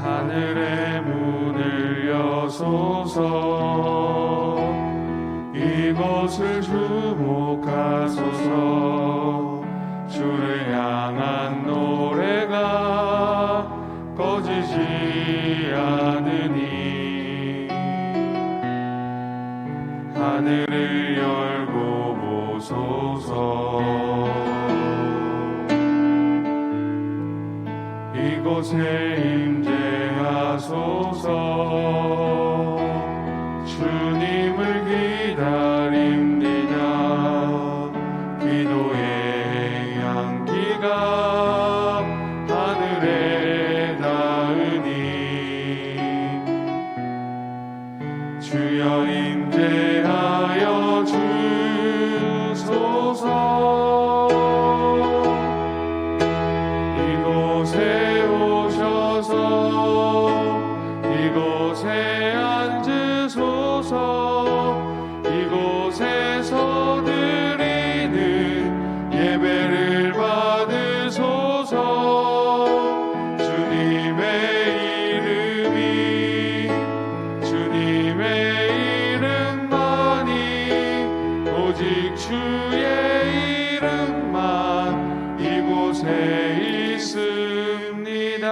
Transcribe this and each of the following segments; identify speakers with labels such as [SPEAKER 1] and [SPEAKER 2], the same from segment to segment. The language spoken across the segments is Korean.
[SPEAKER 1] 하늘의 문을 여소서. 이곳을 주목하소서. 주를 향한 노래가 꺼지지 않으니 하늘을 열고 보소서. 이곳에 임재하소서. 주님을 기다립니다. 기도의 향기가 하늘에 닿으니 주여 임재하여 주소서. 이곳에 오셔서 이곳에 앉으소서. 이곳에서 드리는 예배를 받으소서. 주님의 이름만이 오직 주의 이름만 이곳에 있습니다.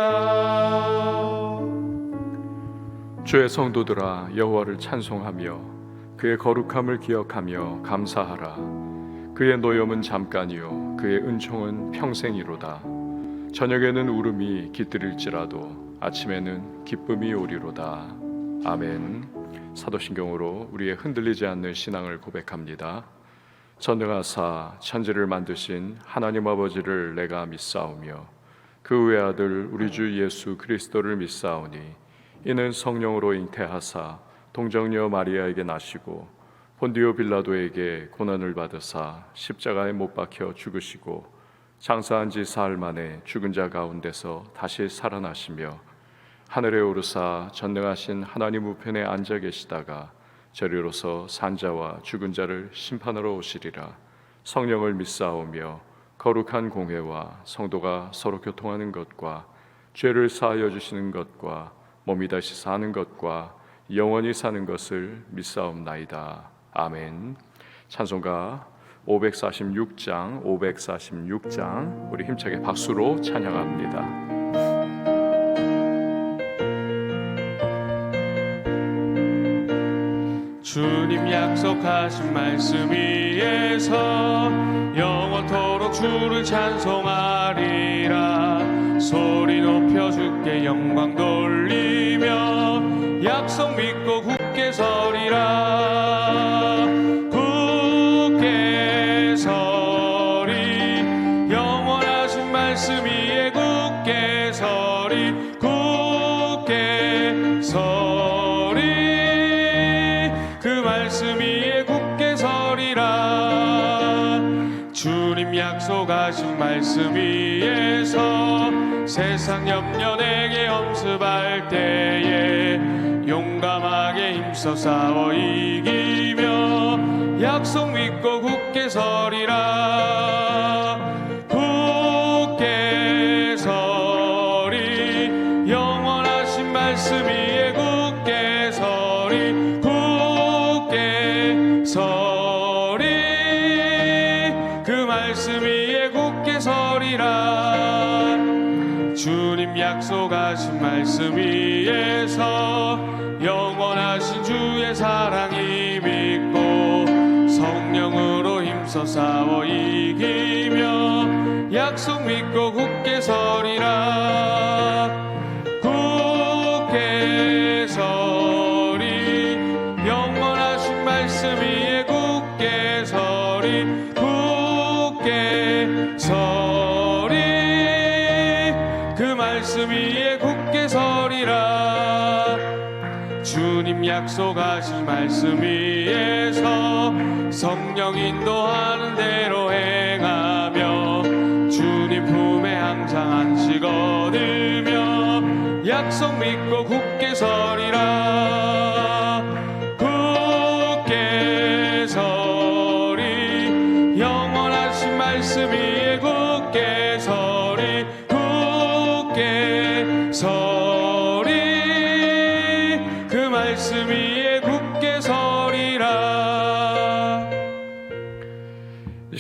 [SPEAKER 2] 주의 성도들아, 여호와를 찬송하며 그의 거룩함을 기억하며 감사하라. 그의 노염은 잠깐이요 그의 은총은 평생이로다. 저녁에는 울음이 깃들일지라도 아침에는 기쁨이 오리로다. 아멘. 사도신경으로 우리의 흔들리지 않는 신앙을 고백합니다. 전능하사 천지를 만드신 하나님 아버지를 내가 믿사오며 그 외아들 우리 주 예수 그리스도를 믿사오니 이는 성령으로 잉태하사 동정녀 마리아에게 나시고 본디오 빌라도에게 고난을 받으사 십자가에 못 박혀 죽으시고 장사한 지 사흘 만에 죽은 자 가운데서 다시 살아나시며 하늘에 오르사 전능하신 하나님 우편에 앉아 계시다가 저리로서 산자와 죽은 자를 심판하러 오시리라. 성령을 믿사오며 거룩한 공회와 성도가 서로 교통하는 것과 죄를 사하여 주시는 것과 몸이 다시 사는 것과 영원히 사는 것을 믿사옵나이다. 아멘. 찬송가 546장 우리 힘차게 박수로 찬양합니다.
[SPEAKER 1] 주님 약속하신 말씀 위에서 영원토록 주를 찬송하리라. 소리 높여 주께 영광 돌리며 약속 믿고 굳게 서리라. 굳게 서리. 영원하신 말씀 위에 굳게 서리. 굳게 서리. 그 말씀 위에 굳게 서리라. 주님 약속하신 말씀 위에서 세상 염려 내게 엄습할 때에 용감하게 힘써 싸워 이기며 약속 믿고 굳게 서리라. 굳게 서리. 영원하신 말씀 위에 굳게 서리. 굳게 서리. 그 말씀 위에 굳게 서리라. 주님 약속하신 말씀 위에서 영원하신 주의 사랑이 믿고 성령으로 힘써 싸워 이기며 약속 믿고 굳게 서리라. 굳게 서리. 영원하신 말씀 위에 굳게 서리. 굳게 서리. 그 말씀 위에 굳게 서리라. 주님 약속하신 말씀 위에서 성령 인도하는 대로 행하며 주님 품에 항상 안식 얻으며 약속 믿고 굳게 서리라. 굳게 서리. 영원하신 말씀 위에 굳게 서리. 굳게 서리.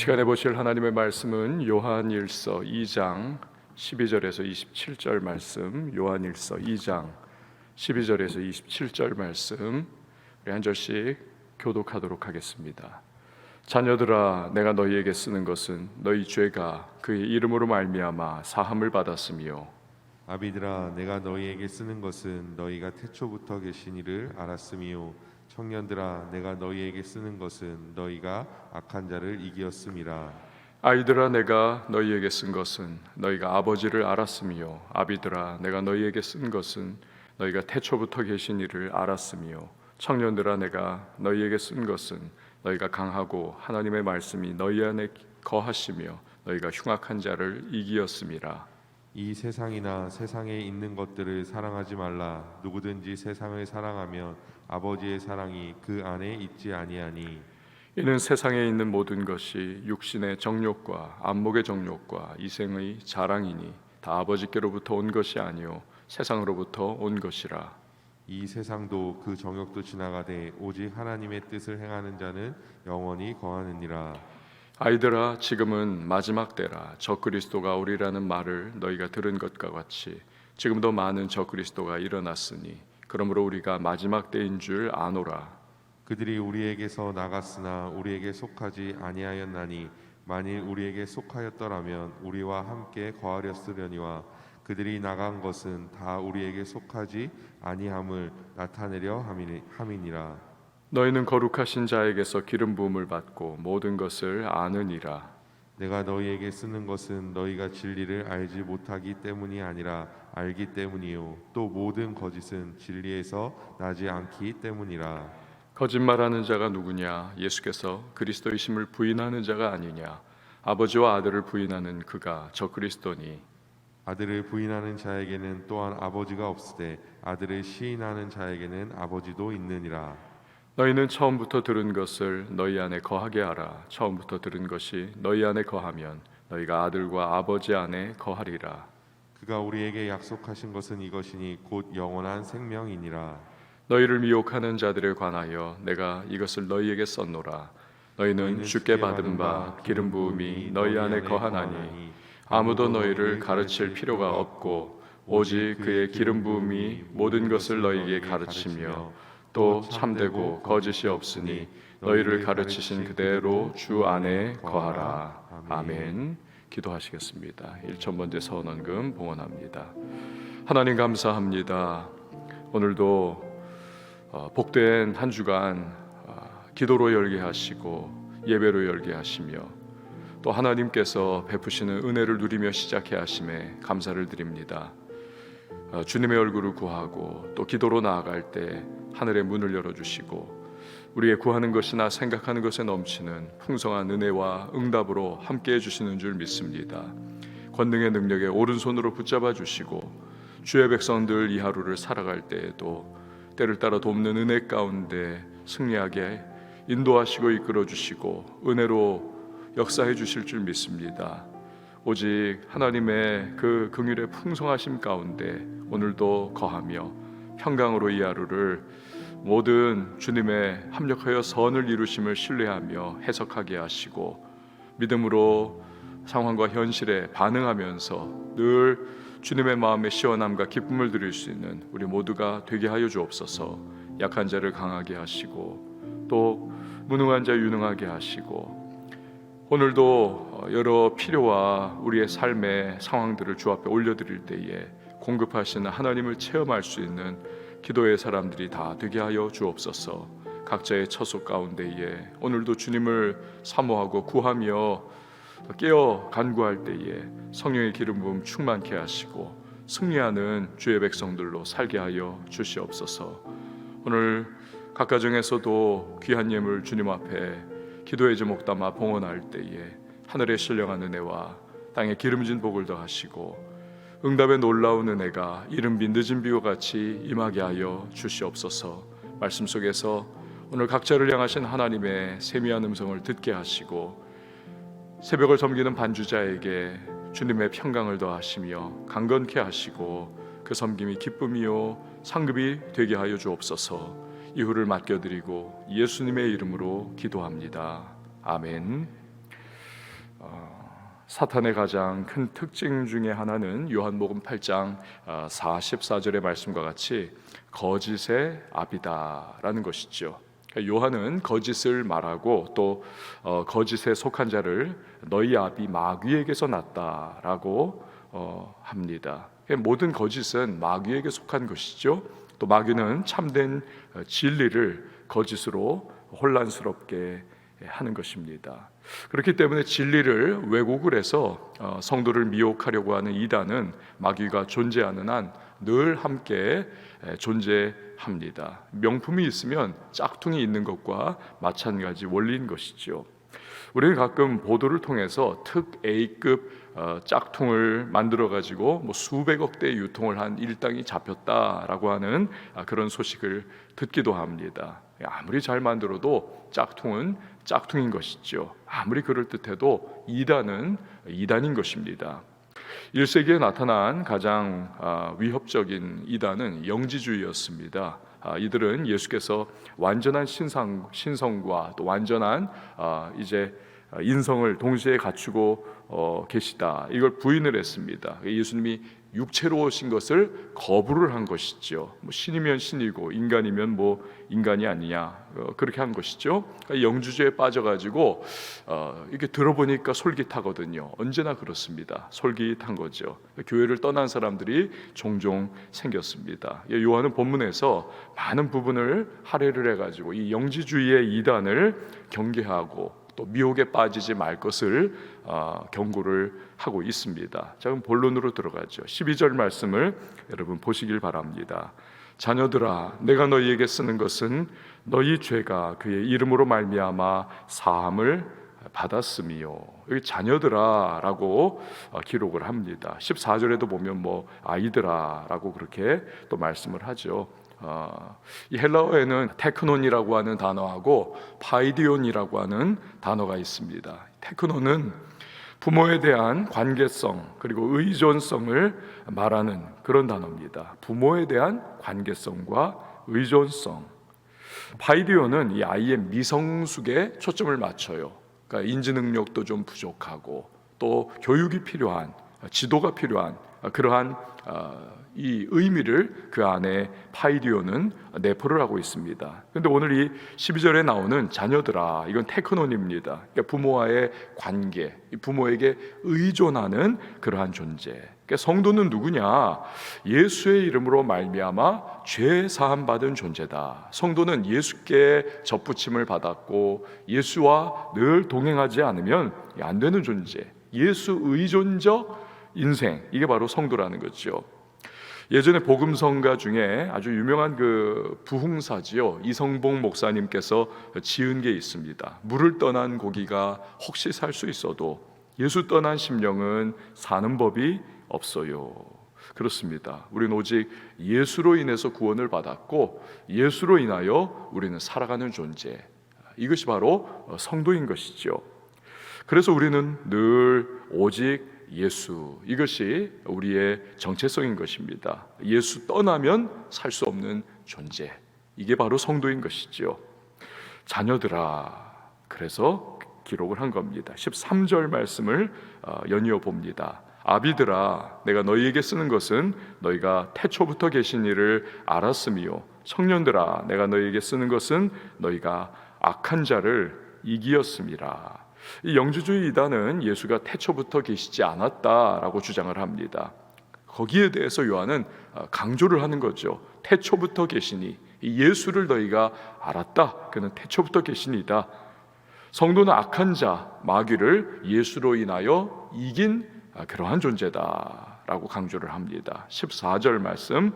[SPEAKER 2] 시간에 보실 하나님의 말씀은 요한일서 2장 12절에서 27절 말씀, 요한일서 2장 12절에서 27절 말씀, 우리 한 절씩 교독하도록 하겠습니다. 자녀들아, 내가 너희에게 쓰는 것은 너희 죄가 그의 이름으로 말미암아 사함을 받았으며,
[SPEAKER 3] 아비들아, 내가 너희에게 쓰는 것은 너희가 태초부터 계신 이를 알았으며, 청년들아, 내가 너희에게 쓰는 것은 너희가 악한 자를 이기었음이라.
[SPEAKER 2] 아이들아, 내가 너희에게 쓴 것은 너희가 아버지를 알았으며, 아비들아, 내가 너희에게 쓴 것은 너희가 태초부터 계신 이를 알았으며, 청년들아, 내가 너희에게 쓴 것은 너희가 강하고 하나님의 말씀이 너희 안에 거하시며 너희가 흉악한 자를 이기었음이라.
[SPEAKER 3] 이 세상이나 세상에 있는 것들을 사랑하지 말라. 누구든지 세상을 사랑하면 아버지의 사랑이 그 안에 있지 아니하니.
[SPEAKER 2] 이는 세상에 있는 모든 것이 육신의 정욕과 안목의 정욕과 이생의 자랑이니 다 아버지께로부터 온 것이 아니요 세상으로부터 온 것이라.
[SPEAKER 3] 이 세상도 그 정욕도 지나가되 오직 하나님의 뜻을 행하는 자는 영원히 거하느니라.
[SPEAKER 2] 아이들아, 지금은 마지막 때라. 적그리스도가 오리라는 말을 너희가 들은 것과 같이 지금도 많은 적그리스도가 일어났으니 그러므로 우리가 마지막 때인 줄 아노라.
[SPEAKER 3] 그들이 우리에게서 나갔으나 우리에게 속하지 아니하였나니 만일 우리에게 속하였더라면 우리와 함께 거하렸으려니와 그들이 나간 것은 다 우리에게 속하지 아니함을 나타내려 함이니라.
[SPEAKER 2] 너희는 거룩하신 자에게서 기름 부음을 받고 모든 것을 아느니라.
[SPEAKER 3] 내가 너희에게 쓰는 것은 너희가 진리를 알지 못하기 때문이 아니라 알기 때문이요 또 모든 거짓은 진리에서 나지 않기 때문이라.
[SPEAKER 2] 거짓말하는 자가 누구냐? 예수께서 그리스도이심을 부인하는 자가 아니냐? 아버지와 아들을 부인하는 그가 적그리스도니.
[SPEAKER 3] 아들을 부인하는 자에게는 또한 아버지가 없으되 아들을 시인하는 자에게는 아버지도 있느니라.
[SPEAKER 2] 너희는 처음부터 들은 것을 너희 안에 거하게 하라. 처음부터 들은 것이 너희 안에 거하면 너희가 아들과 아버지 안에 거하리라.
[SPEAKER 3] 그가 우리에게 약속하신 것은 이것이니 곧 영원한 생명이니라.
[SPEAKER 2] 너희를 미혹하는 자들에 관하여 내가 이것을 너희에게 썼노라. 너희는 주께 받은 바 기름 부음이 너희 안에 거하나니 아무도 너희를 가르칠 필요가 없고 오직 그의 기름 부음이 모든 것을 너희에게 가르치며 또 참되고 거짓이 없으니 너희를 가르치신 그대로 주 안에 거하라. 아멘. 기도하시겠습니다. 1,000번째 서원원금 봉헌합니다. 하나님 감사합니다. 오늘도 복된 한 주간 기도로 열게 하시고 예배로 열게 하시며 또 하나님께서 베푸시는 은혜를 누리며 시작해 하심에 감사를 드립니다. 주님의 얼굴을 구하고 또 기도로 나아갈 때 하늘의 문을 열어주시고 우리의 구하는 것이나 생각하는 것에 넘치는 풍성한 은혜와 응답으로 함께해 주시는 줄 믿습니다. 권능의 능력에 오른손으로 붙잡아 주시고 주의 백성들 이 하루를 살아갈 때에도 때를 따라 돕는 은혜 가운데 승리하게 인도하시고 이끌어 주시고 은혜로 역사해 주실 줄 믿습니다. 오직 하나님의 그 긍휼의 풍성하심 가운데 오늘도 거하며 평강으로 이 하루를 모든 주님의 합력하여 선을 이루심을 신뢰하며 해석하게 하시고 믿음으로 상황과 현실에 반응하면서 늘 주님의 마음의 시원함과 기쁨을 드릴 수 있는 우리 모두가 되게 하여 주옵소서. 약한 자를 강하게 하시고 또 무능한 자 유능하게 하시고 오늘도 여러 필요와 우리의 삶의 상황들을 주 앞에 올려드릴 때에 공급하시는 하나님을 체험할 수 있는 기도의 사람들이 다 되게 하여 주옵소서. 각자의 처소 가운데에 오늘도 주님을 사모하고 구하며 깨어 간구할 때에 성령의 기름 부음 충만케 하시고 승리하는 주의 백성들로 살게 하여 주시옵소서. 오늘 각 가정에서도 귀한 예물 주님 앞에 기도의 제목 담아 봉헌할 때에 하늘의 신령한 은혜와 땅에 기름진 복을 더하시고 응답의 놀라운 은혜가 이른 비 늦은 비와 같이 임하게 하여 주시옵소서. 말씀 속에서 오늘 각자를 향하신 하나님의 세미한 음성을 듣게 하시고 새벽을 섬기는 반주자에게 주님의 평강을 더하시며 강건케 하시고 그 섬김이 기쁨이요 상급이 되게 하여 주옵소서. 이후를 맡겨드리고 예수님의 이름으로 기도합니다. 아멘. 사탄의 가장 큰 특징 중에 하나는 요한복음 8장 44절의 말씀과 같이 거짓의 아비다라는 것이죠. 요한은 거짓을 말하고 또 거짓에 속한 자를 너희 아비 마귀에게서 났다라고 합니다. 모든 거짓은 마귀에게 속한 것이죠. 또 마귀는 참된 진리를 거짓으로 혼란스럽게 하는 것입니다. 그렇기 때문에 진리를 왜곡을 해서 성도를 미혹하려고 하는 이단은 마귀가 존재하는 한 늘 함께 존재합니다. 명품이 있으면 짝퉁이 있는 것과 마찬가지 원리인 것이죠. 우리는 가끔 보도를 통해서 특 A급 짝퉁을 만들어 가지고 수백억 대 유통을 한 일당이 잡혔다라고 하는 그런 소식을 듣기도 합니다. 아무리 잘 만들어도 짝퉁은 짝퉁인 것이죠. 아무리 그럴듯해도 이단은 이단인 것입니다. 1세기에 나타난 가장 위협적인 이단은 영지주의였습니다. 이들은 예수께서 완전한 신성과 또 완전한 이제 인성을 동시에 갖추고 계시다, 이걸 부인을 했습니다. 예수님이 육체로 오신 것을 거부를 한 것이죠. 신이면 신이고 인간이면 인간이 아니냐, 그렇게 한 것이죠. 영주주의에 빠져가지고 이렇게 들어보니까 솔깃하거든요. 언제나 그렇습니다. 솔깃한 거죠. 교회를 떠난 사람들이 종종 생겼습니다. 요한은 본문에서 많은 부분을 할애를 해가지고 이 영지주의의 이단을 경계하고 또 미혹에 빠지지 말 것을 경고를 하고 있습니다. 자, 그럼 본론으로 들어가죠. 12절 말씀을 여러분 보시길 바랍니다. 자녀들아, 내가 너희에게 쓰는 것은 너희 죄가 그의 이름으로 말미암아 사함을 받았음이요. 여기 자녀들아 라고 기록을 합니다. 14절에도 보면 아이들아 라고 그렇게 또 말씀을 하죠. 이 헬라어에는 테크논이라고 하는 단어하고 파이디온이라고 하는 단어가 있습니다. 테크논은 부모에 대한 관계성 그리고 의존성을 말하는 그런 단어입니다. 부모에 대한 관계성과 의존성. 파이디온은 이 아이의 미성숙에 초점을 맞춰요. 그러니까 인지 능력도 좀 부족하고 또 교육이 필요한, 지도가 필요한 그러한 이 의미를 그 안에 파이디오는 내포를 하고 있습니다. 그런데 오늘 이 12절에 나오는 자녀들아, 이건 테크논입니다. 그러니까 부모와의 관계, 부모에게 의존하는 그러한 존재. 그러니까 성도는 누구냐? 예수의 이름으로 말미암아 죄 사함 받은 존재다. 성도는 예수께 접붙임을 받았고 예수와 늘 동행하지 않으면 안 되는 존재. 예수 의존적 인생, 이게 바로 성도라는 거죠. 예전에 복음성가 중에 아주 유명한 그 부흥사지요, 이성봉 목사님께서 지은 게 있습니다. 물을 떠난 고기가 혹시 살 수 있어도 예수 떠난 심령은 사는 법이 없어요. 그렇습니다. 우리는 오직 예수로 인해서 구원을 받았고 예수로 인하여 우리는 살아가는 존재, 이것이 바로 성도인 것이죠. 그래서 우리는 늘 오직 예수, 이것이 우리의 정체성인 것입니다. 예수 떠나면 살 수 없는 존재, 이게 바로 성도인 것이죠. 자녀들아, 그래서 기록을 한 겁니다. 13절 말씀을 연이어 봅니다. 아비들아, 내가 너희에게 쓰는 것은 너희가 태초부터 계신 이를 알았으며 청년들아, 내가 너희에게 쓰는 것은 너희가 악한 자를 이기었음이라. 이 영주주의 이단은 예수가 태초부터 계시지 않았다라고 주장을 합니다. 거기에 대해서 요한은 강조를 하는 거죠. 태초부터 계시니, 예수를 너희가 알았다, 그는 태초부터 계시니다. 성도는 악한 자 마귀를 예수로 인하여 이긴 그러한 존재다라고 강조를 합니다. 14절 말씀,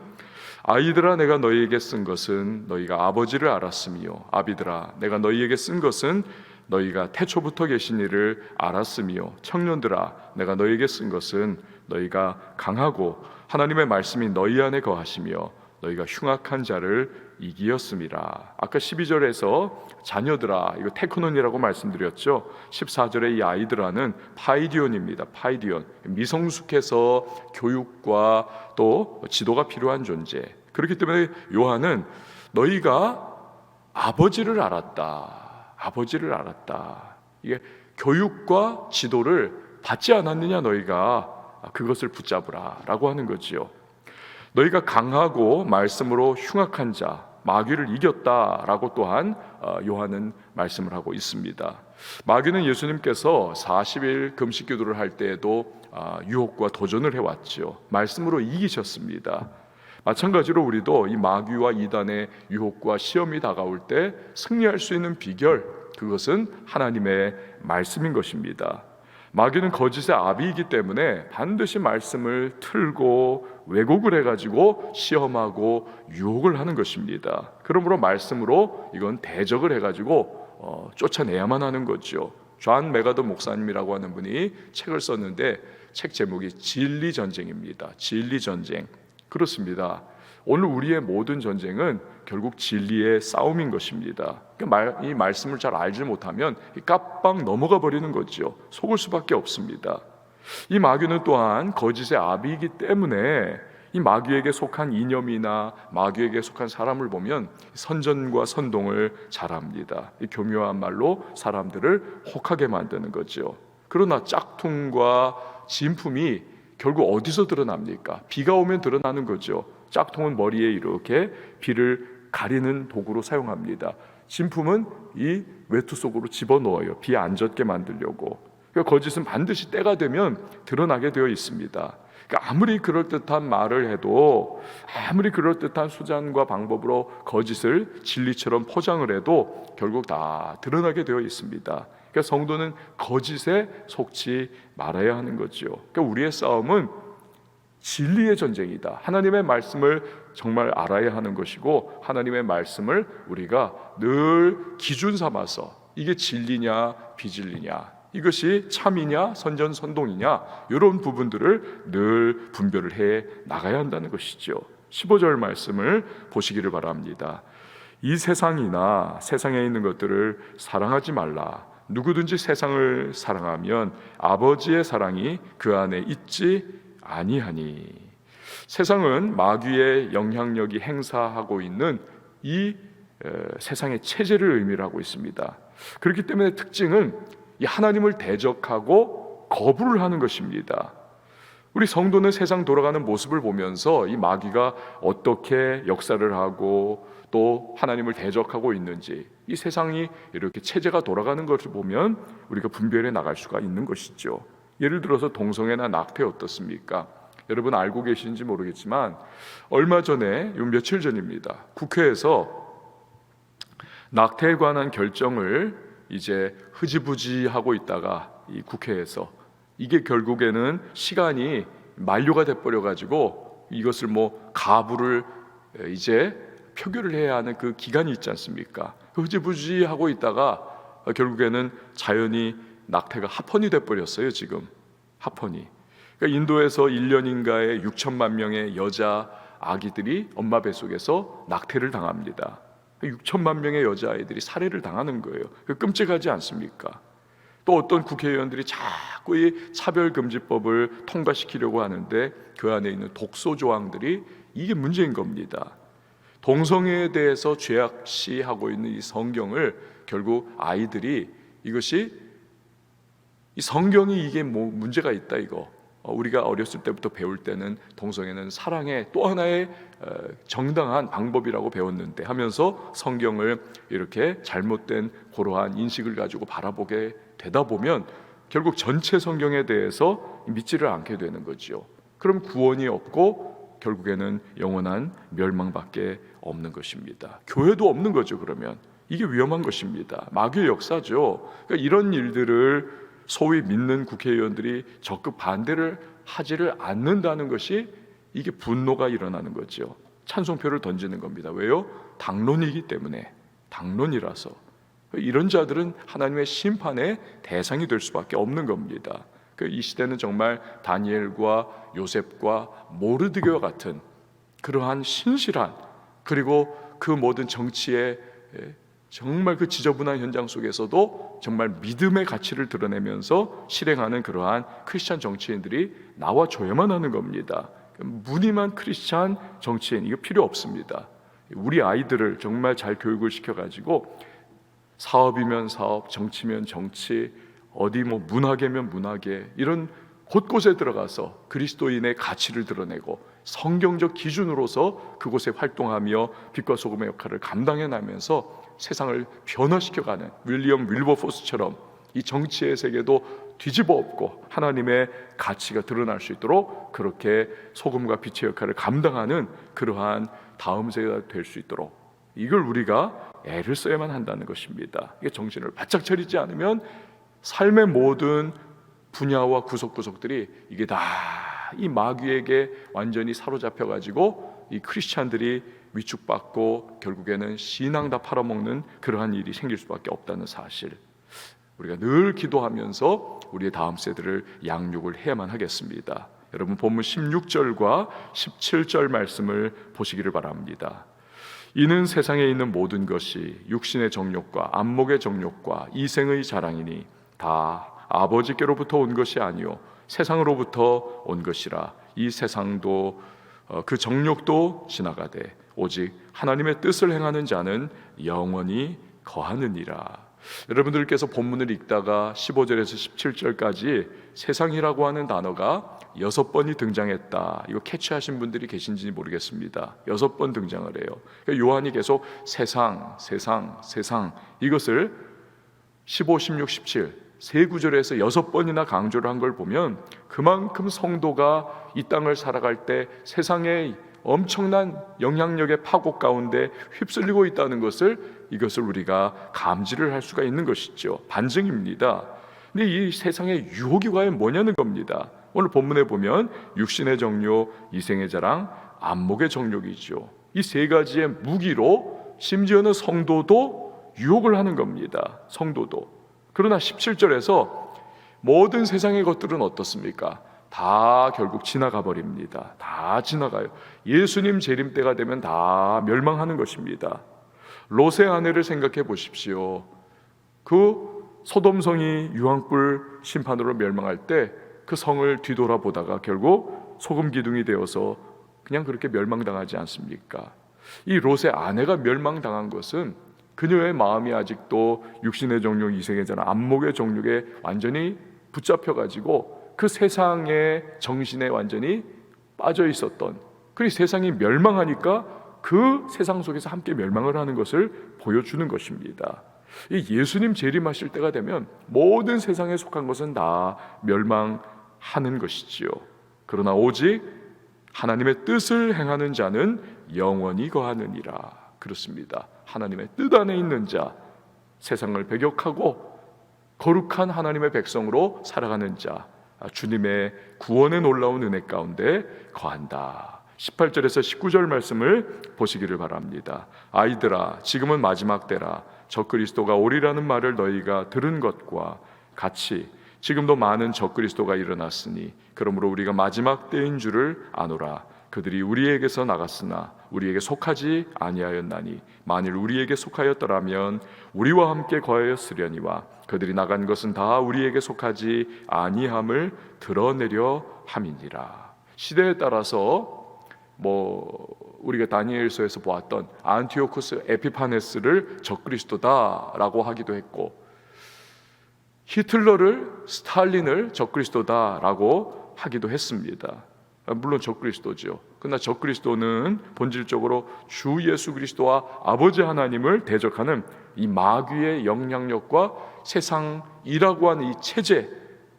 [SPEAKER 2] 아이들아, 내가 너희에게 쓴 것은 너희가 아버지를 알았으며 아비들아, 내가 너희에게 쓴 것은 너희가 태초부터 계신 이를 알았으며 청년들아, 내가 너희에게 쓴 것은 너희가 강하고 하나님의 말씀이 너희 안에 거하시며 너희가 흉악한 자를 이기었음이라. 아까 12절에서 자녀들아, 이거 테크논이라고 말씀드렸죠. 14절에 이 아이들아는 파이디온입니다. 파이디온, 미성숙해서 교육과 또 지도가 필요한 존재. 그렇기 때문에 요한은 너희가 아버지를 알았다, 아버지를 알았다, 이게 교육과 지도를 받지 않았느냐 너희가 그것을 붙잡으라 라고 하는 거지요. 너희가 강하고 말씀으로 흉악한 자 마귀를 이겼다라고 또한 요한은 말씀을 하고 있습니다. 마귀는 예수님께서 40일 금식 기도를 할 때에도 유혹과 도전을 해왔죠. 말씀으로 이기셨습니다. 마찬가지로 우리도 이 마귀와 이단의 유혹과 시험이 다가올 때 승리할 수 있는 비결, 그것은 하나님의 말씀인 것입니다. 마귀는 거짓의 아비이기 때문에 반드시 말씀을 틀고 왜곡을 해가지고 시험하고 유혹을 하는 것입니다. 그러므로 말씀으로 이건 대적을 해가지고 쫓아내야만 하는 거죠. 존 메가더 목사님이라고 하는 분이 책을 썼는데 책 제목이 진리전쟁입니다. 진리전쟁. 그렇습니다. 오늘 우리의 모든 전쟁은 결국 진리의 싸움인 것입니다. 이 말씀을 잘 알지 못하면 깜빡 넘어가 버리는 거죠. 속을 수밖에 없습니다. 이 마귀는 또한 거짓의 아비이기 때문에 이 마귀에게 속한 이념이나 마귀에게 속한 사람을 보면 선전과 선동을 잘합니다. 이 교묘한 말로 사람들을 혹하게 만드는 거죠. 그러나 짝퉁과 진품이 결국 어디서 드러납니까? 비가 오면 드러나는 거죠. 짝퉁은 머리에 이렇게 비를 가리는 도구로 사용합니다. 진품은 이 외투 속으로 집어넣어요. 비 안 젖게 만들려고. 그러니까 거짓은 반드시 때가 되면 드러나게 되어 있습니다. 그러니까 아무리 그럴듯한 말을 해도, 아무리 그럴듯한 수단과 방법으로 거짓을 진리처럼 포장을 해도 결국 다 드러나게 되어 있습니다. 그러니까 성도는 거짓에 속지 말아야 하는 거죠. 그러니까 우리의 싸움은 진리의 전쟁이다. 하나님의 말씀을 정말 알아야 하는 것이고, 하나님의 말씀을 우리가 늘 기준 삼아서 이게 진리냐 비진리냐, 이것이 참이냐 선전선동이냐, 이런 부분들을 늘 분별을 해 나가야 한다는 것이죠. 15절 말씀을 보시기를 바랍니다. 이 세상이나 세상에 있는 것들을 사랑하지 말라. 누구든지 세상을 사랑하면 아버지의 사랑이 그 안에 있지 아니하니. 세상은 마귀의 영향력이 행사하고 있는 이 세상의 체제를 의미를 하고 있습니다. 그렇기 때문에 특징은 이 하나님을 대적하고 거부를 하는 것입니다. 우리 성도는 세상 돌아가는 모습을 보면서 이 마귀가 어떻게 역사를 하고 또 하나님을 대적하고 있는지, 이 세상이 이렇게 체제가 돌아가는 것을 보면 우리가 분별해 나갈 수가 있는 것이죠. 예를 들어서 동성애나 낙태 어떻습니까? 여러분 알고 계신지 모르겠지만 얼마 전에, 며칠 전입니다, 국회에서 낙태에 관한 결정을 이제 흐지부지하고 있다가 이 국회에서 이게 결국에는 시간이 만료가 돼버려 가지고 이것을 가부를 이제 표결을 해야 하는 그 기간이 있지 않습니까? 흐지부지하고 있다가 결국에는 자연히 낙태가 합헌이 돼버렸어요. 지금 합헌이. 그러니까 인도에서 1년인가에 6천만 명의 여자 아기들이 엄마 뱃속에서 낙태를 당합니다. 6천만 명의 여자아이들이 살해를 당하는 거예요. 끔찍하지 않습니까? 또 어떤 국회의원들이 자꾸 이 차별금지법을 통과시키려고 하는데 그 안에 있는 독소 조항들이 이게 문제인 겁니다. 동성애에 대해서 죄악시하고 있는 이 성경을 결국 아이들이 이것이 이 성경이 이게 문제가 있다, 이거 우리가 어렸을 때부터 배울 때는 동성애는 사랑의 또 하나의 정당한 방법이라고 배웠는데 하면서 성경을 이렇게 잘못된 그러한 인식을 가지고 바라보게 되다 보면 결국 전체 성경에 대해서 믿지를 않게 되는 거죠. 그럼 구원이 없고 결국에는 영원한 멸망밖에 없는 것입니다. 교회도 없는 거죠. 그러면 이게 위험한 것입니다. 마귀의 역사죠. 그러니까 이런 일들을 소위 믿는 국회의원들이 적극 반대를 하지를 않는다는 것이 이게 분노가 일어나는 거죠. 찬송표를 던지는 겁니다. 왜요? 당론이기 때문에. 당론이라서. 이런 자들은 하나님의 심판의 대상이 될 수밖에 없는 겁니다. 이 시대는 정말 다니엘과 요셉과 모르드게와 같은 그러한 신실한, 그리고 그 모든 정치의 정말 그 지저분한 현장 속에서도 정말 믿음의 가치를 드러내면서 실행하는 그러한 크리스찬 정치인들이 나와줘야만 하는 겁니다. 무늬만 크리스찬 정치인 이거 필요 없습니다. 우리 아이들을 정말 잘 교육을 시켜가지고 사업이면 사업, 정치면 정치, 어디 뭐 문화계면 문화계 이런 곳곳에 들어가서 그리스도인의 가치를 드러내고 성경적 기준으로서 그곳에 활동하며 빛과 소금의 역할을 감당해 나면서 세상을 변화시켜가는 윌리엄 윌버포스처럼 이 정치의 세계도 뒤집어 엎고 하나님의 가치가 드러날 수 있도록 그렇게 소금과 빛의 역할을 감당하는 그러한 다음 세대가 될 수 있도록 이걸 우리가 애를 써야만 한다는 것입니다. 이게 정신을 바짝 차리지 않으면 삶의 모든 분야와 구석구석들이 이게 다 이 마귀에게 완전히 사로잡혀 가지고 이 크리스찬들이 위축받고 결국에는 신앙 다 팔아먹는 그러한 일이 생길 수밖에 없다는 사실, 우리가 늘 기도하면서 우리의 다음 세대를 양육을 해야만 하겠습니다. 여러분 본문 16절과 17절 말씀을 보시기를 바랍니다. 이는 세상에 있는 모든 것이 육신의 정욕과 안목의 정욕과 이생의 자랑이니 다 아버지께로부터 온 것이 아니요 세상으로부터 온 것이라. 이 세상도 그 정욕도 지나가되 오직 하나님의 뜻을 행하는 자는 영원히 거하느니라. 여러분들께서 본문을 읽다가 15절에서 17절까지 세상이라고 하는 단어가 6번이 등장했다, 이거 캐치하신 분들이 계신지 모르겠습니다. 6번 등장을 해요. 요한이 계속 세상, 세상, 세상 이것을 15, 16, 17 세 구절에서 6번이나 강조를 한 걸 보면 그만큼 성도가 이 땅을 살아갈 때 세상의 엄청난 영향력의 파고 가운데 휩쓸리고 있다는 것을, 이것을 우리가 감지를 할 수가 있는 것이죠. 반증입니다. 근데 이 세상의 유혹이 과연 뭐냐는 겁니다. 오늘 본문에 보면 육신의 정욕, 이생의 자랑, 안목의 정욕이죠. 이 세 가지의 무기로 심지어는 성도도 유혹을 하는 겁니다. 성도도. 그러나 17절에서 모든 세상의 것들은 어떻습니까? 다 결국 지나가 버립니다. 다 지나가요. 예수님 재림 때가 되면 다 멸망하는 것입니다. 롯의 아내를 생각해 보십시오. 그 소돔성이 유황불 심판으로 멸망할 때 그 성을 뒤돌아보다가 결국 소금 기둥이 되어서 그냥 그렇게 멸망당하지 않습니까? 이 롯의 아내가 멸망당한 것은 그녀의 마음이 아직도 육신의 정욕, 이생의 자랑, 안목의 정욕에 완전히 붙잡혀가지고 그 세상의 정신에 완전히 빠져 있었던, 그리고 세상이 멸망하니까 그 세상 속에서 함께 멸망을 하는 것을 보여주는 것입니다. 이 예수님 재림하실 때가 되면 모든 세상에 속한 것은 다 멸망하는 것이지요. 그러나 오직 하나님의 뜻을 행하는 자는 영원히 거하느니라. 그렇습니다. 하나님의 뜻 안에 있는 자, 세상을 배격하고 거룩한 하나님의 백성으로 살아가는 자, 주님의 구원의 놀라운 은혜 가운데 거한다. 18절에서 19절 말씀을 보시기를 바랍니다. 아이들아, 지금은 마지막 때라. 적그리스도가 오리라는 말을 너희가 들은 것과 같이 지금도 많은 적그리스도가 일어났으니 그러므로 우리가 마지막 때인 줄을 아노라. 그들이 우리에게서 나갔으나 우리에게 속하지 아니하였나니 만일 우리에게 속하였더라면 우리와 함께 거하였으려니와 그들이 나간 것은 다 우리에게 속하지 아니함을 드러내려 함이니라. 시대에 따라서 우리가 다니엘서에서 보았던 안티오쿠스 에피파네스를 적그리스도다라고 하기도 했고, 히틀러를, 스탈린을 적그리스도다라고 하기도 했습니다. 물론 적그리스도죠. 그러나 적그리스도는 본질적으로 주 예수 그리스도와 아버지 하나님을 대적하는 이 마귀의 영향력과 세상이라고 하는 이 체제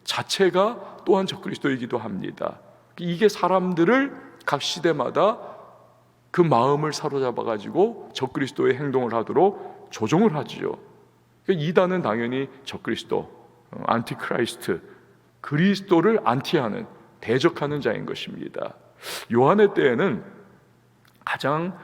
[SPEAKER 2] 자체가 또한 적그리스도이기도 합니다. 이게 사람들을 각 시대마다 그 마음을 사로잡아 가지고 적그리스도의 행동을 하도록 조종을 하지요. 이단은 당연히 적그리스도, 안티크라이스트, 그리스도를 안티하는, 대적하는 자인 것입니다. 요한의 때에는 가장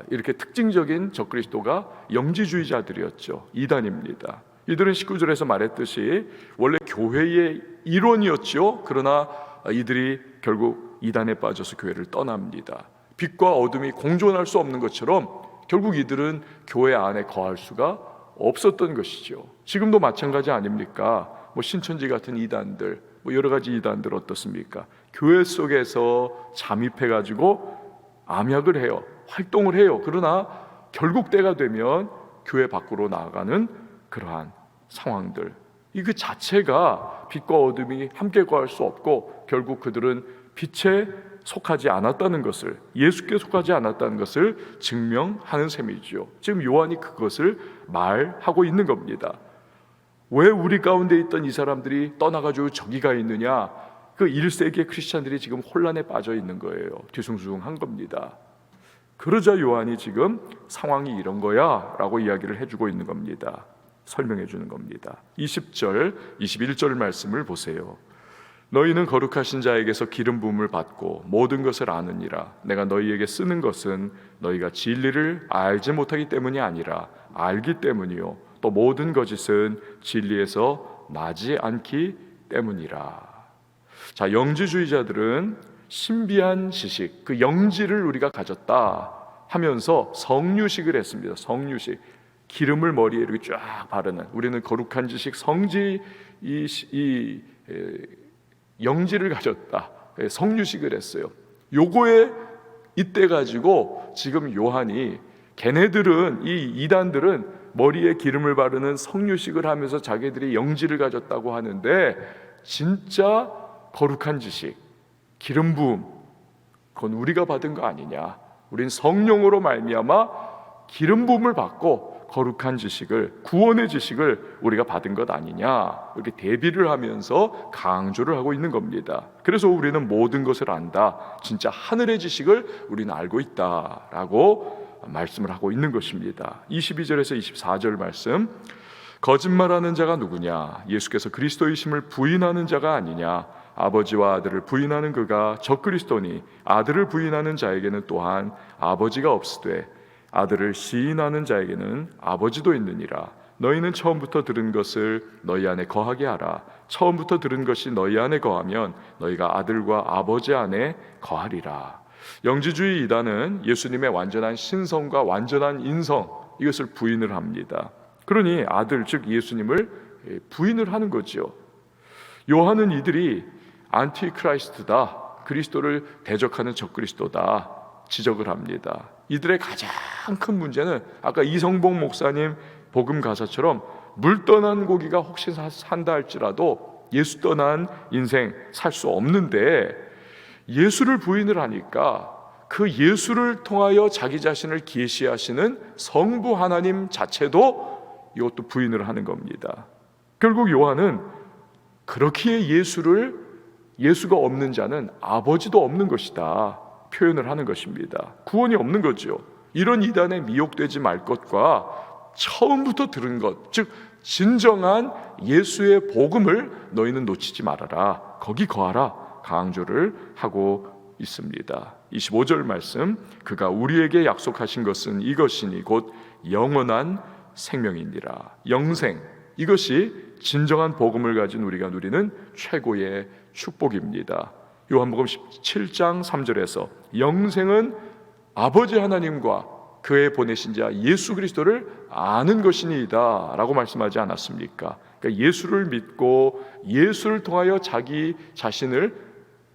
[SPEAKER 2] 이렇게 특징적인 적그리스도가 영지주의자들이었죠. 이단입니다. 이들은 19절에서 말했듯이 원래 교회의 일원이었죠. 그러나 이들이 결국 이단에 빠져서 교회를 떠납니다. 빛과 어둠이 공존할 수 없는 것처럼 결국 이들은 교회 안에 거할 수가 없었던 것이죠. 지금도 마찬가지 아닙니까? 신천지 같은 이단들, 여러 가지 이단들 어떻습니까? 교회 속에서 잠입해가지고 암약을 해요, 활동을 해요. 그러나 결국 때가 되면 교회 밖으로 나아가는 그러한 상황들, 이 그 자체가 빛과 어둠이 함께 거할 수 없고 결국 그들은 빛에 속하지 않았다는 것을, 예수께 속하지 않았다는 것을 증명하는 셈이지요. 지금 요한이 그것을 말하고 있는 겁니다. 왜 우리 가운데 있던 이 사람들이 떠나가지고 저기 가 있느냐? 그 1세기의 크리스찬들이 지금 혼란에 빠져 있는 거예요. 뒤숭숭한 겁니다. 그러자 요한이 지금 상황이 이런 거야 라고 이야기를 해주고 있는 겁니다. 설명해 주는 겁니다. 20절, 21절 말씀을 보세요. 너희는 거룩하신 자에게서 기름 부음을 받고 모든 것을 아느니라. 내가 너희에게 쓰는 것은 너희가 진리를 알지 못하기 때문이 아니라 알기 때문이요 또 모든 거짓은 진리에서 나지 않기 때문이라. 자, 영지주의자들은 신비한 지식, 그 영지를 우리가 가졌다 하면서 성유식을 했습니다. 성유식, 기름을 머리에 이렇게 쫙 바르는, 우리는 거룩한 지식, 성지, 영지를 가졌다, 성유식을 했어요. 요거에 이때 가지고 지금 요한이, 걔네들은, 이 이단들은 머리에 기름을 바르는 성유식을 하면서 자기들이 영지를 가졌다고 하는데, 진짜 거룩한 지식, 기름 부음, 그건 우리가 받은 거 아니냐. 우린 성령으로 말미암아 기름 부음을 받고 거룩한 지식을, 구원의 지식을 우리가 받은 것 아니냐, 이렇게 대비를 하면서 강조를 하고 있는 겁니다. 그래서 우리는 모든 것을 안다, 진짜 하늘의 지식을 우리는 알고 있다라고 말씀을 하고 있는 것입니다. 22절에서 24절 말씀, 거짓말하는 자가 누구냐? 예수께서 그리스도이심을 부인하는 자가 아니냐? 아버지와 아들을 부인하는 그가 적그리스도니 아들을 부인하는 자에게는 또한 아버지가 없으되 아들을 시인하는 자에게는 아버지도 있느니라. 너희는 처음부터 들은 것을 너희 안에 거하게 하라. 처음부터 들은 것이 너희 안에 거하면 너희가 아들과 아버지 안에 거하리라. 영지주의 이단은 예수님의 완전한 신성과 완전한 인성, 이것을 부인을 합니다. 그러니 아들, 즉 예수님을 부인을 하는 거죠. 요한은 이들이 안티크라이스트다, 그리스도를 대적하는 적그리스도다 지적을 합니다. 이들의 가장 큰 문제는 아까 이성복 목사님 복음 가사처럼 물 떠난 고기가 혹시 산다 할지라도 예수 떠난 인생 살 수 없는데, 예수를 부인을 하니까 그 예수를 통하여 자기 자신을 계시하시는 성부 하나님 자체도 이것도 부인을 하는 겁니다. 결국 요한은 그렇기에 예수가 없는 자는 아버지도 없는 것이다 표현을 하는 것입니다. 구원이 없는 거죠. 이런 이단에 미혹되지 말 것과 처음부터 들은 것, 즉 진정한 예수의 복음을 너희는 놓치지 말아라, 거기 거하라 강조를 하고 있습니다. 25절 말씀, 그가 우리에게 약속하신 것은 이것이니 곧 영원한 생명이니라. 영생, 이것이 진정한 복음을 가진 우리가 누리는 최고의 축복입니다. 요한복음 17장 3절에서 영생은 아버지 하나님과 그의 보내신 자 예수 그리스도를 아는 것이니이다 라고 말씀하지 않았습니까? 그러니까 예수를 믿고 예수를 통하여 자기 자신을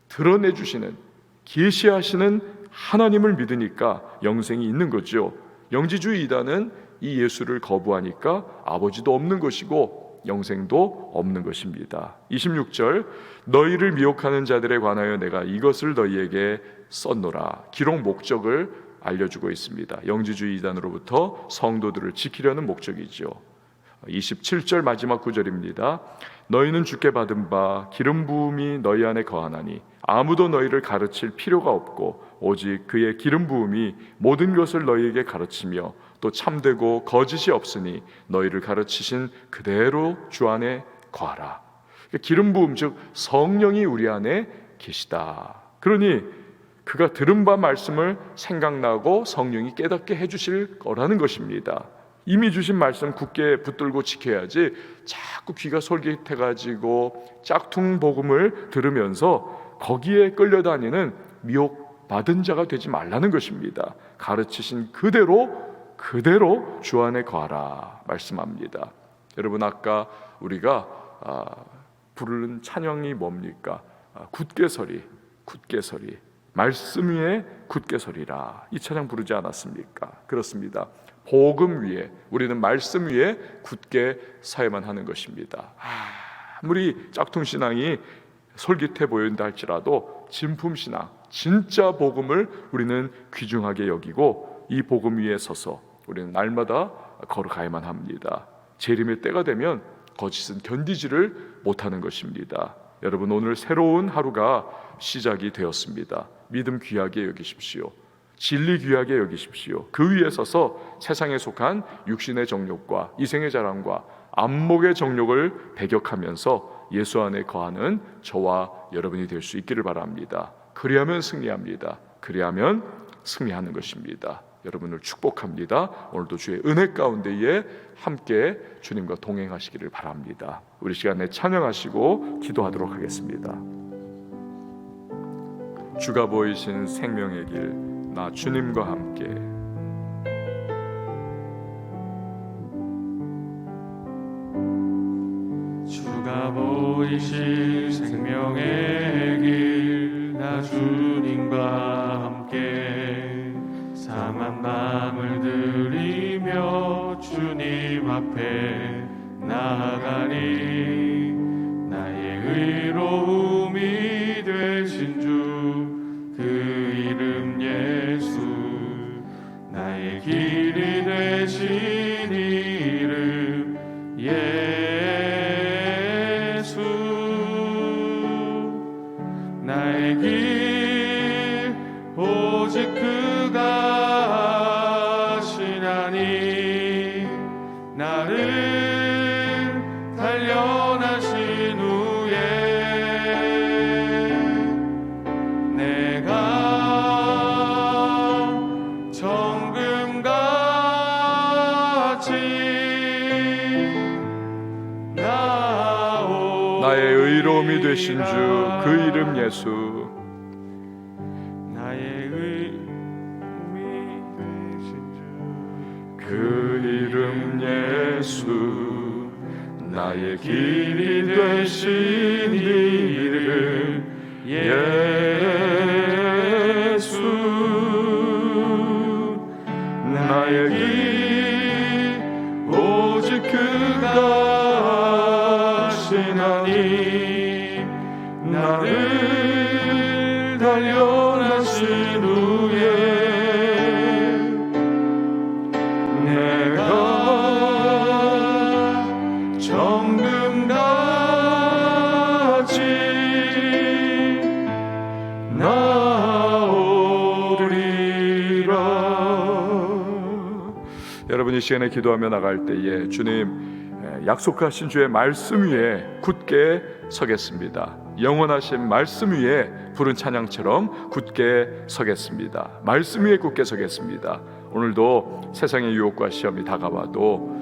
[SPEAKER 2] 드러내주시는, 계시하시는 하나님을 믿으니까 영생이 있는 거죠. 영지주의 이단은 이 예수를 거부하니까 아버지도 없는 것이고 영생도 없는 것입니다. 26절, 너희를 미혹하는 자들에 관하여 내가 이것을 너희에게 썼노라. 기록 목적을 알려주고 있습니다. 영지주의 이단으로부터 성도들을 지키려는 목적이죠. 27절 마지막 구절입니다. 너희는 주께 받은 바 기름 부음이 너희 안에 거하나니 아무도 너희를 가르칠 필요가 없고 오직 그의 기름 부음이 모든 것을 너희에게 가르치며 또 참되고 거짓이 없으니 너희를 가르치신 그대로 주 안에 거하라. 기름 부음, 즉 성령이 우리 안에 계시다. 그러니 그가 들은 바 말씀을 생각나고 성령이 깨닫게 해주실 거라는 것입니다. 이미 주신 말씀 굳게 붙들고 지켜야지 자꾸 귀가 솔깃해가지고 짝퉁 복음을 들으면서 거기에 끌려다니는 미혹받은 자가 되지 말라는 것입니다. 가르치신 그대로 주 안에 거하라 말씀합니다. 여러분, 아까 우리가 부르는 찬양이 뭡니까? 굳게 서리 말씀 위에 굳게 서리라, 이 찬양 부르지 않았습니까? 그렇습니다. 복음 위에, 우리는 말씀 위에 굳게 서야만 하는 것입니다. 아무리 짝퉁신앙이 솔깃해 보인다 할지라도 진품신앙, 진짜 복음을 우리는 귀중하게 여기고 이 복음 위에 서서 우리는 날마다 걸어가야만 합니다. 재림의 때가 되면 거짓은 견디지를 못하는 것입니다. 여러분, 오늘 새로운 하루가 시작이 되었습니다. 믿음 귀하게 여기십시오. 진리 귀하게 여기십시오. 그 위에 서서 세상에 속한 육신의 정욕과 이생의 자랑과 안목의 정욕을 배격하면서 예수 안에 거하는 저와 여러분이 될 수 있기를 바랍니다. 그리하면 승리합니다. 그리하면 승리하는 것입니다. 여러분을 축복합니다. 오늘도 주의 은혜 가운데에 함께 주님과 동행하시기를 바랍니다. 우리 시간에 찬양하시고 기도하도록 하겠습니다. 주가 보이신 생명의 길, 나 주님과 함께.
[SPEAKER 1] 주가 보이신 생명의 길, 나 주님과 함께 상한 마음을 들이며 주님 앞에 나아가니 나의 의로움이 되신 주 그 이름 예수, 나의 길이 되신 이름 예수, 나의 길 오직 그가 하시나니 나를 단련하신 후에 내가 정금같이
[SPEAKER 2] 나의 의로움이 되신 주 그 이름 예수,
[SPEAKER 1] 나의 의로움이 되신 주
[SPEAKER 2] 그 이름 예수, 나의 길이 되신 이름 예수, 나의 길 오직 그가 하시나니 나를 단련하신 후에 내가 정금같이 나오리라. 여러분, 이 시간에 기도하며 나갈 때에 주님 약속하신 주의 말씀 위에 굳게 서겠습니다. 영원하신 말씀 위에 부른 찬양처럼 굳게 서겠습니다. 말씀 위에 굳게 서겠습니다. 오늘도 세상의 유혹과 시험이 다가와도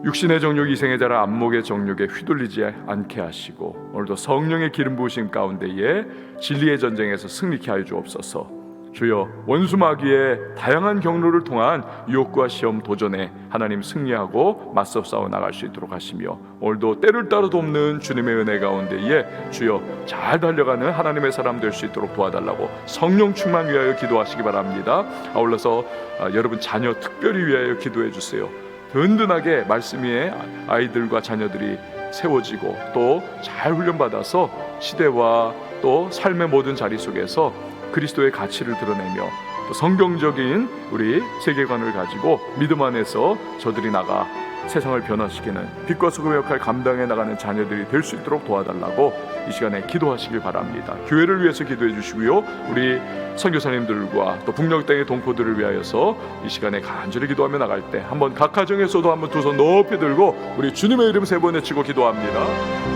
[SPEAKER 2] 육신의 정욕, 이생의 자랑, 안목의 정욕에 휘둘리지 않게 하시고 오늘도 성령의 기름 부으심 가운데에 진리의 전쟁에서 승리케 하여 주옵소서. 주여, 원수 마귀의 다양한 경로를 통한 유혹과 시험 도전에 하나님 승리하고 맞서 싸워 나갈 수 있도록 하시며 오늘도 때를 따라 돕는 주님의 은혜 가운데에 주여 잘 달려가는 하나님의 사람 될 수 있도록 도와달라고 성령 충만 위하여 기도하시기 바랍니다. 아울러서 여러분 자녀 특별히 위하여 기도해 주세요. 든든하게 말씀 위에 아이들과 자녀들이 세워지고 또 잘 훈련받아서 시대와 또 삶의 모든 자리 속에서 그리스도의 가치를 드러내며 또 성경적인 우리 세계관을 가지고 믿음 안에서 저들이 나가 세상을 변화시키는 빛과 소금의 역할 감당해 나가는 자녀들이 될 수 있도록 도와달라고 이 시간에 기도하시길 바랍니다. 교회를 위해서 기도해 주시고요, 우리 선교사님들과 또 북녘 땅의 동포들을 위하여서 이 시간에 간절히 기도하며 나갈 때 한번 각 가정에서도 한번 두 손 높이 들고 우리 주님의 이름 세 번 외치고 기도합니다.